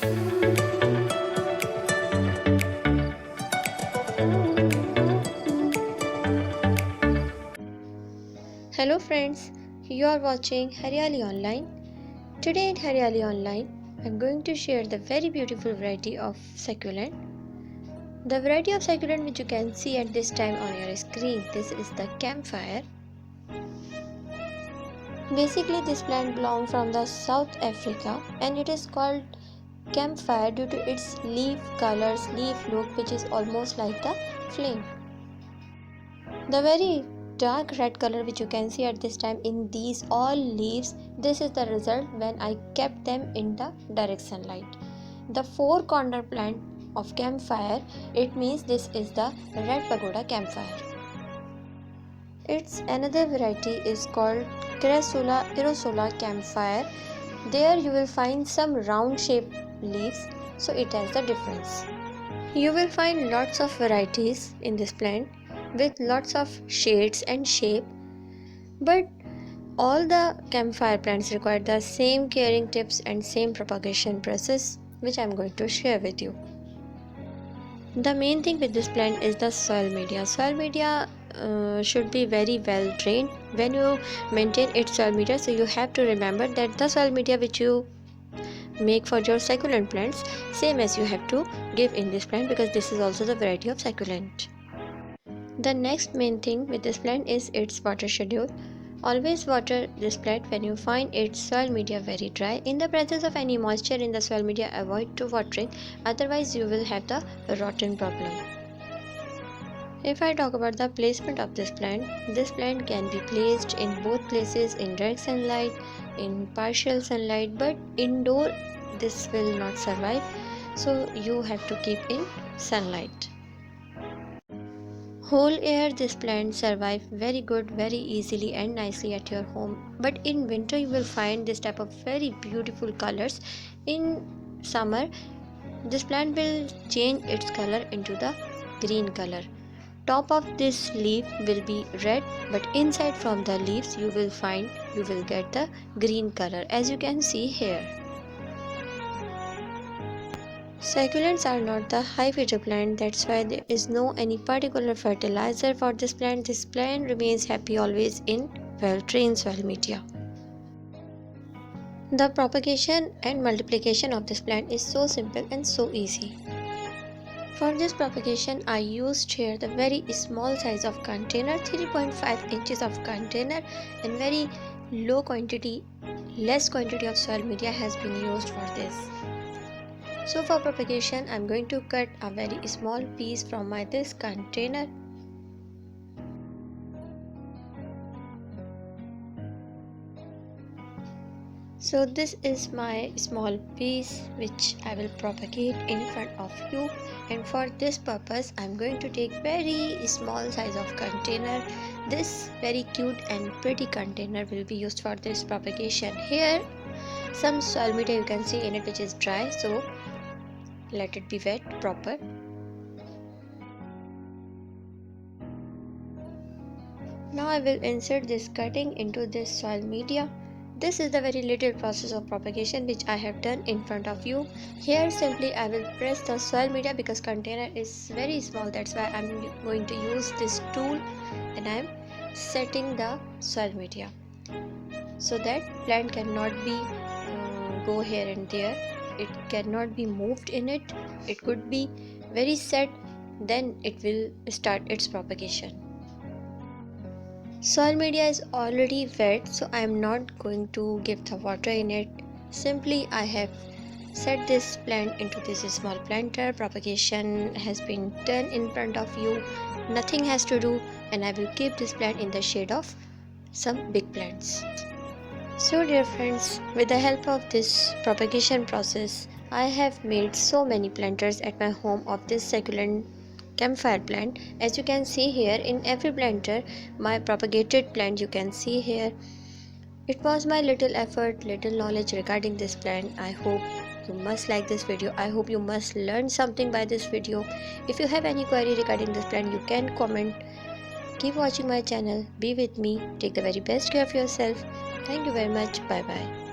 Hello friends, you are watching Haryaali Online. Today in Haryaali Online, I am going to share the very beautiful variety of succulent. The variety of succulent which you can see at this time on your screen, this is the Campfire. Basically this plant belongs from the South Africa and it is called Campfire due to its leaf colors, leaf look which is almost like the flame. The very dark red color which you can see at this time in these all leaves, this is the result when I kept them in the direct sunlight. The four corner plant of Campfire, it means this is the red pagoda Campfire. Its another variety is called Crassula Campfire. There you will find some round shaped leaves, so it has the difference. You will find lots of varieties in this plant with lots of shades and shape, but all the Campfire plants require the same caring tips and same propagation process which I am going to share with you. The main thing with this plant is the soil media. Soil media should be very well drained when you maintain its soil media, so you have to remember that the soil media which you make for your succulent plants, same as you have to give in this plant, because this is also the variety of succulent. The next main thing with this plant is its water schedule. Always water this plant when you find its soil media very dry. In the presence of any moisture in the soil media, avoid to watering, otherwise you will have the rotten problem. If I talk about the placement of this plant can be placed in both places, in direct sunlight, in partial sunlight, but indoor this will not survive, so you have to keep in sunlight. Whole air this plant survive very good, very easily and nicely at your home, but in winter you will find this type of very beautiful colors. In summer this plant will change its color into the green color. Top of this leaf will be red, but inside from the leaves you will get the green color, as you can see here. Succulents are not the high feeder plant, that's why there is no any particular fertilizer for this plant. This plant remains happy always in well-drained soil media. The propagation and multiplication of this plant is so simple and so easy. For this propagation, I used here the very small size of container, 3.5 inches of container, and very less quantity of soil media has been used for this. So for propagation, I am going to cut a very small piece from this container. So this is my small piece which I will propagate in front of you, and for this purpose I am going to take very small size of container. This very cute and pretty container will be used for this propagation. Here some soil media you can see in it which is dry, so let it be wet proper. Now I will insert this cutting into this soil media. This is the very little process of propagation which I have done in front of you. Here simply I will press the soil media because container is very small, that's why I am going to use this tool, and I am setting the soil media so that plant cannot be go here and there. It cannot be moved in it. It could be very set, then it will start its propagation. Soil media is already wet, so I am not going to give the water in it. Simply I have set this plant into this small planter. Propagation has been done in front of you. Nothing has to do, and I will keep this plant in the shade of some big plants. So dear friends, with the help of this propagation process, I have made so many planters at my home of this succulent Campfire plant. As you can see here, in every planter my propagated plant you can see here. It was my little effort, little knowledge regarding this plant. I hope you must like this video. I hope you must learn something by this video. If you have any query regarding this plant, you can comment. Keep watching my channel. Be with me. Take the very best care of yourself. Thank you very much. Bye bye.